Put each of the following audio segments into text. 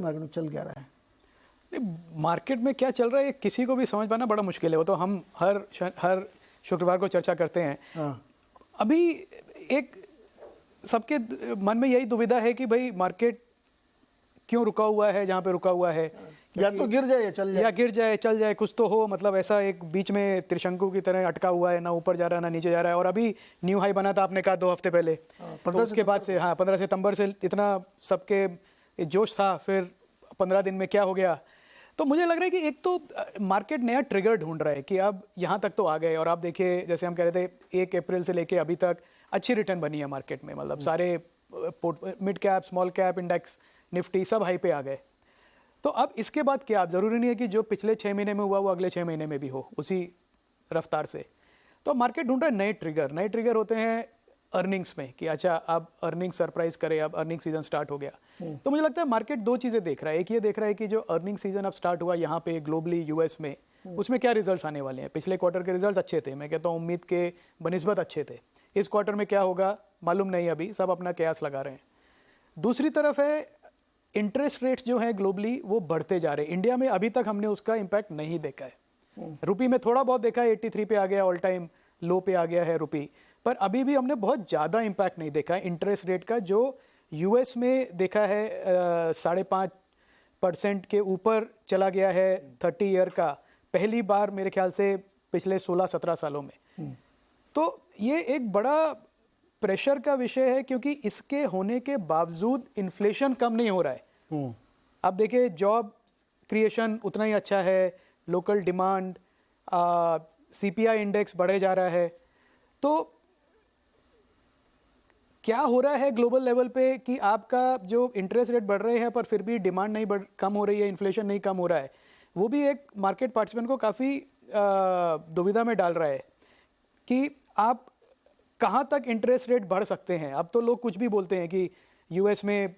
Market में चल क्या रहा है? नहीं, मार्केट में क्या चल रहा है किसी को भी समझ पाना बड़ा मुश्किल है। वो तो हम हर शुक्रवार को चर्चा करते हैं। हाँ। अभी एक सबके मन में यही दुविधा है कि भाई मार्केट क्यों रुका हुआ है जहाँ पे रुका हुआ है, या तो गिर जाए या चल जाए, या गिर जाए चल जाए, कुछ तो हो। मतलब ऐसा एक बीच में त्रिशंकु की तरह अटका हुआ है, ना ऊपर जा रहा है ना नीचे जा रहा है। और अभी न्यू हाई बना था, आपने कहा 2 हफ्ते पहले, तो उसके बाद से 15 सितंबर से इतना सबके जोश था, फिर 15 दिन में क्या हो गया। तो मुझे लग रहा है कि एक तो मार्केट नया ट्रिगर ढूंढ रहा है कि अब यहाँ तक तो आ गए। और आप देखिए, जैसे हम कह रहे थे 1 अप्रैल से लेके अभी तक अच्छी रिटर्न बनी है मार्केट में। मतलब सारे mid cap, small cap, index, Nifty सब हाई पे आ गए। तो अब इसके बाद क्या, आप जरूरी नहीं है कि जो पिछले 6 महीने में हुआ वो अगले 6 महीने में भी हो उसी रफ्तार से। तो मार्केट ढूंढ रहा है नए ट्रिगर। नए ट्रिगर होते हैं अर्निंग्स में कि अच्छा अब अर्निंग सरप्राइज करे, अब अर्निंग सीजन स्टार्ट हो गया। तो मुझे लगता है मार्केट 2 चीजें देख रहा है। एक ये देख रहा है कि जो अर्निंग सीजन अब स्टार्ट हुआ यहाँ पे ग्लोबली यूएस में, उसमें क्या रिजल्ट्स आने वाले हैं। पिछले क्वार्टर के रिजल्ट अच्छे थे, मैं कहता हूँ उम्मीद के बनिस्बत अच्छे थे। इस क्वार्टर में क्या होगा मालूम नहीं, अभी सब अपना कयास लगा रहे हैं। दूसरी तरफ है इंटरेस्ट रेट्स जो है ग्लोबली वो बढ़ते जा रहे हैं। इंडिया में अभी तक हमने उसका इम्पैक्ट नहीं देखा है। रुपी में थोड़ा बहुत देखा है, 83 पे आ गया, ऑल टाइम लो पे आ गया है रुपी, पर अभी भी हमने बहुत ज़्यादा इम्पैक्ट नहीं देखा है इंटरेस्ट रेट का। जो यूएस में देखा है 5.5% के ऊपर चला गया है 30 ईयर का, पहली बार मेरे ख्याल से पिछले 16-17 सालों में। तो ये एक बड़ा प्रेशर का विषय है, क्योंकि इसके होने के बावजूद इन्फ्लेशन कम नहीं हो रहा है। अब देखिए, जॉब क्रिएशन उतना ही अच्छा है, लोकल डिमांड, सीपीआई इंडेक्स बढ़े जा रहा है। तो क्या हो रहा है ग्लोबल लेवल पे कि आपका जो इंटरेस्ट रेट बढ़ रहे हैं पर फिर भी डिमांड नहीं कम हो रही है, इन्फ्लेशन नहीं कम हो रहा है। वो भी एक मार्केट पार्टिसिपेंट को काफ़ी दुविधा में डाल रहा है कि आप कहाँ तक इंटरेस्ट रेट बढ़ सकते हैं। अब तो लोग कुछ भी बोलते हैं कि यूएस में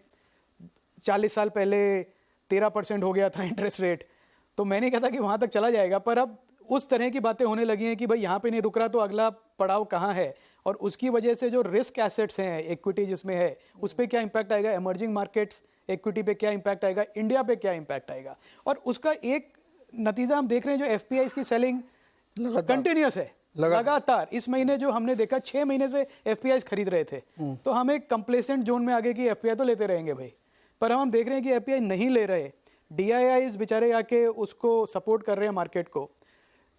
40 साल पहले 13% हो गया था इंटरेस्ट रेट, तो मैं नहीं कहता कि वहाँ तक चला जाएगा, पर अब उस तरह की बातें होने लगी हैं कि भाई यहाँ पे नहीं रुक रहा तो अगला पड़ाव कहाँ है। और उसकी वजह से जो रिस्क एसेट्स हैं, इक्विटी जिसमें है, उस पर क्या इंपैक्ट आएगा, इमर्जिंग मार्केट्स इक्विटी पे क्या इंपैक्ट आएगा, इंडिया पे क्या इंपैक्ट आएगा। और उसका एक नतीजा हम देख रहे हैं, जो एफपीआई की सेलिंग कंटिन्यूस है लगातार। इस महीने जो हमने देखा, 6 महीने से एफपीआई खरीद रहे थे, तो हम एक कंप्लेसेंट जोन में आ गए कि एफपीआई तो लेते रहेंगे भाई, पर हम देख रहे हैं कि एफपीआई नहीं ले रहे, डीआईआईज बेचारे आके उसको सपोर्ट कर रहे हैं मार्केट को।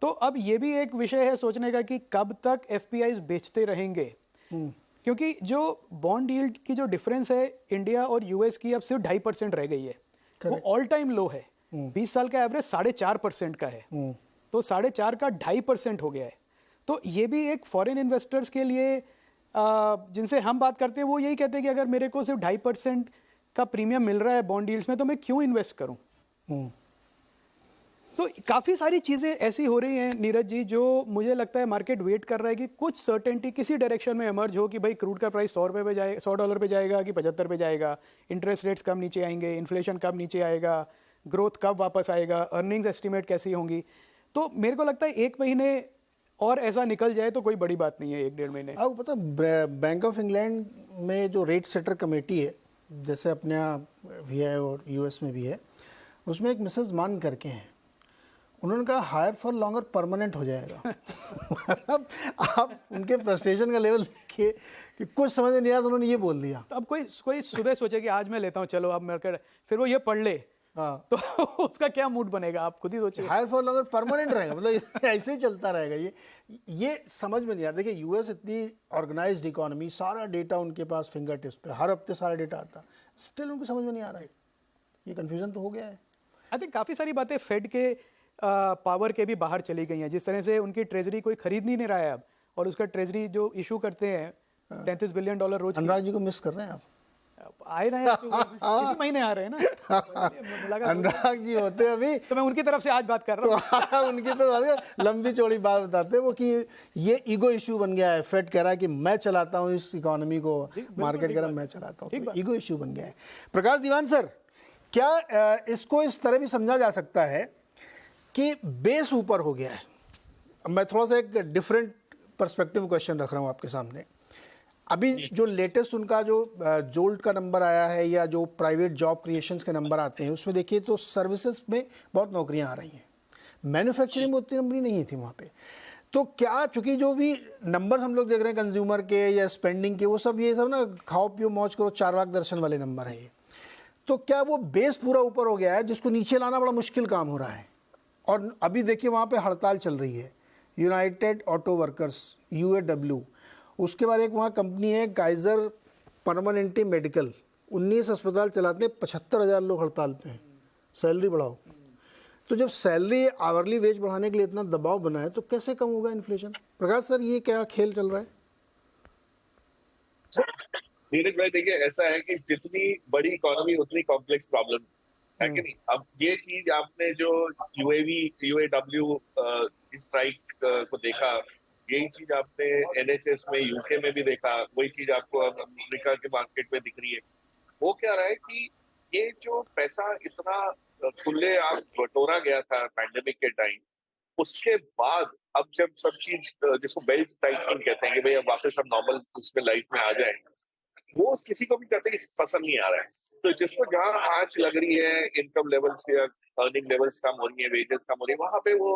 तो अब ये भी एक विषय है सोचने का कि कब तक एफपीआईज बेचते रहेंगे, क्योंकि जो बॉन्ड यील्ड की जो डिफरेंस है इंडिया और यूएस की, अब सिर्फ 2.5% रह गई है। वो ऑल टाइम लो है। 20 साल का एवरेज 4.5% का है, तो 4.5 का 2.5% हो गया है। तो ये भी एक फॉरेन इन्वेस्टर्स के लिए, जिनसे हम बात करते हैं, वो यही कहते हैं कि अगर मेरे को सिर्फ 2.5% का प्रीमियम मिल रहा है बॉन्ड यील्ड्स में, तो मैं क्यों इन्वेस्ट करूं। तो काफ़ी सारी चीज़ें ऐसी हो रही हैं नीरज जी, जो मुझे लगता है मार्केट वेट कर रहा है कि कुछ सर्टेनिटी किसी डायरेक्शन में इमर्ज हो कि भाई क्रूड का प्राइस $100 पे जाएगा, $100 पे जाएगा कि 75 पे जाएगा, इंटरेस्ट रेट्स कब नीचे आएंगे, इन्फ्लेशन कब नीचे आएगा, ग्रोथ कब वापस आएगा, अर्निंग्स एस्टिमेट कैसी होंगी। तो मेरे को लगता है 1 महीने और ऐसा निकल जाए तो कोई बड़ी बात नहीं है, 1-1.5 महीने। आपको पता, बैंक ऑफ इंग्लैंड में जो रेट सेटर कमेटी है, जैसे अपने यहाँ भी है और यूएस में भी है, उसमें एक मिसेस मान करके हैं, उन्होंने कहा हायर फॉर लॉन्गर परमानेंट हो जाएगा। अब आप उनके फ्रस्ट्रेशन का लेवल देखिए कि कुछ समझ में नहीं आया, तो उन्होंने ये बोल दिया। तो अब कोई सुबह सोचे कि आज मैं लेता हूँ, चलो अब मेरे, फिर वो ये पढ़ ले, हाँ, तो उसका क्या मूड बनेगा, आप खुद ही सोचिए। हायर फॉर लॉन्गर परमानेंट रहेगा, मतलब ऐसे ही चलता रहेगा। ये समझ में नहीं आता। देखिए, यूएस इतनी ऑर्गेनाइज्ड इकोनॉमी, सारा डेटा उनके पास फिंगर टिप्स पे, हर हफ्ते सारा डेटा आता, स्टिल उनको समझ में नहीं आ रहा है। ये कन्फ्यूजन तो हो गया है। आई थिंक काफ़ी सारी बातें फेड के पावर के भी बाहर चली गई हैं। जिस तरह से उनकी ट्रेजरी कोई खरीद नहीं रहा है अब, और उसका ट्रेजरी जो इशू करते हैं $33 बिलियन रोज। अनुराग जी को मिस कर रहे हैं आप? आए ना इसी महीने आ रहे हैं ना, अनुराग जी होते अभी, तो मैं उनकी तरफ से आज बात कर रहा हूँ। उनकी तो लंबी चौड़ी बात बताते हैं वो कि ये ईगो इशू बन गया है। फेड कह रहा है कि मैं चलाता हूँ इस इकोनॉमी को, मार्केट कह रहा है मैं चलाता हूँ, तो ईगो इशू बन गया है। प्रकाश दीवान सर, क्या इसको इस तरह भी समझा जा सकता है कि बेस ऊपर हो गया है? मैं थोड़ा सा एक डिफरेंट पर्सपेक्टिव क्वेश्चन रख रहा हूँ आपके सामने। अभी जो लेटेस्ट उनका जो जोल्ट का नंबर आया है या जो प्राइवेट जॉब क्रिएशंस के नंबर आते हैं उसमें देखिए तो सर्विसेज में बहुत नौकरियां आ रही हैं, मैन्युफैक्चरिंग में उतनी नौकरी नहीं थी वहाँ पे। तो क्या, चूंकि जो भी नंबर्स हम लोग देख रहे हैं कंज्यूमर के या स्पेंडिंग के, वो सब ये सब ना खाओ पियो मौज करो चारवाक दर्शन वाले नंबर है ये, तो क्या वो बेस पूरा ऊपर हो गया है जिसको नीचे लाना बड़ा मुश्किल काम हो रहा है? और अभी देखिए वहाँ पे हड़ताल चल रही है, यूनाइटेड ऑटो वर्कर्स UAW, उसके बाद एक वहाँ कंपनी है काइजर परमानेंटी मेडिकल, 19 अस्पताल चलाते हैं, 75,000 लोग हड़ताल पे हैं, सैलरी बढ़ाओ। तो जब सैलरी आवरली वेज बढ़ाने के लिए इतना दबाव बना है तो कैसे कम होगा इन्फ्लेशन? प्रकाश सर, ये क्या खेल चल रहा है? नीरज भाई देखिए, ऐसा है कि जितनी बड़ी इकोनॉमी उतनी कॉम्प्लेक्स प्रॉब्लम है कि नहीं। अब ये चीज आपने जो UAW स्ट्राइक्स को देखा, यही चीज आपने NHS में UK में भी देखा, वही चीज आपको अब अमेरिका के मार्केट में दिख रही है। वो क्या रहा है कि ये जो पैसा इतना खुले आप बटोरा गया था पैंडेमिक के टाइम, उसके बाद अब जब सब चीज जिसको बेल्ट टाइटनिंग कहते हैं कि भाई अब वापस हम नॉर्मल उसमें लाइफ में आ जाए, वो किसी को भी कहते हैं कि पसंद नहीं आ रहा है। तो जिसको जहाँ आंच लग रही है, इनकम लेवल्स या अर्निंग लेवल्स कम हो रही है, वेजेस कम हो रही है, वहां पे वो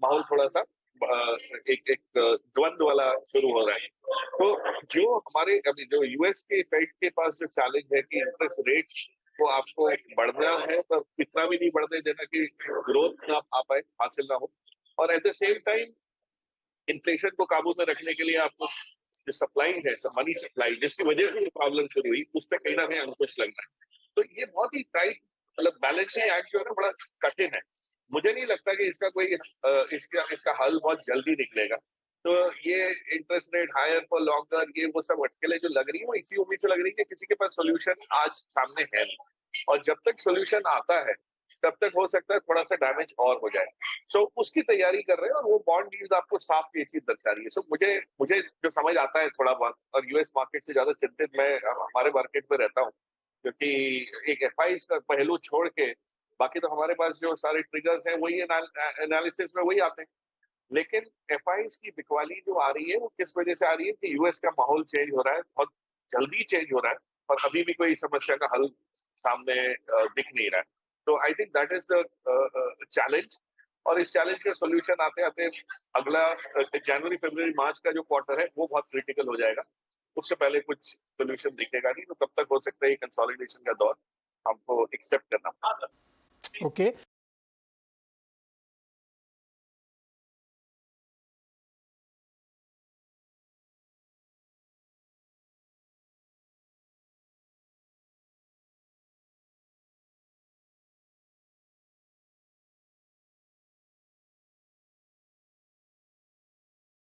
माहौल थोड़ा सा एक द्वंद्व वाला शुरू हो रहा है। तो जो हमारे अभी जो US के फेड के पास जो चैलेंज है कि इंटरेस्ट रेट्स को आपको बढ़ना है पर इतना भी नहीं बढ़ने देना कि ग्रोथ ना आ पाए, हासिल ना हो, और at the same time inflation को काबू में रखने के लिए आपको जो सप्लाई है, मनी सप्लाई, जिसकी वजह से ये प्रॉब्लम शुरू हुई, उस पर कहीं ना कहीं अंकुश लगना है। तो ये बहुत ही टाइट, मतलब बैलेंसिंग एक्ट जो है ना, बड़ा कठिन है। मुझे नहीं लगता कि इसका कोई इसका हल बहुत जल्दी निकलेगा। तो ये interest rate higher for longer, ये वो सब अटकलें जो लग रही है, वो इसी उम्मीद से लग रही है कि किसी के पास सोल्यूशन आज सामने है नहीं, और जब तक सोल्यूशन आता है तब तक हो सकता है थोड़ा सा डैमेज और हो जाए। सो उसकी तैयारी कर रहे हैं, और वो बॉन्ड डील्स आपको साफ ये चीज दर्शा रही है। सो मुझे मुझे जो समझ आता है थोड़ा बहुत, और US मार्केट से ज्यादा चिंतित मैं हमारे मार्केट में रहता हूँ, क्योंकि एक FI का पहलू छोड़ के बाकी तो हमारे पास जो सारे ट्रिगर्स हैं वही एनालिसिस में वही आते हैं। लेकिन FI की बिकवाली जो आ रही है, वो किस वजह से आ रही है कि US का माहौल चेंज हो रहा है, बहुत जल्दी चेंज हो रहा है, और अभी भी कोई समस्या का हल सामने दिख नहीं रहा है। तो I think that is the challenge, और इस चैलेंज का सोल्यूशन आते आते अगला जनवरी फरवरी मार्च का जो क्वार्टर है वो बहुत क्रिटिकल हो जाएगा। उससे पहले कुछ सोल्यूशन दिखेगा नहीं, तो तब तक हो सकता है कंसोलिडेशन का दौर हमको एक्सेप्ट करना पड़ेगा। ओके।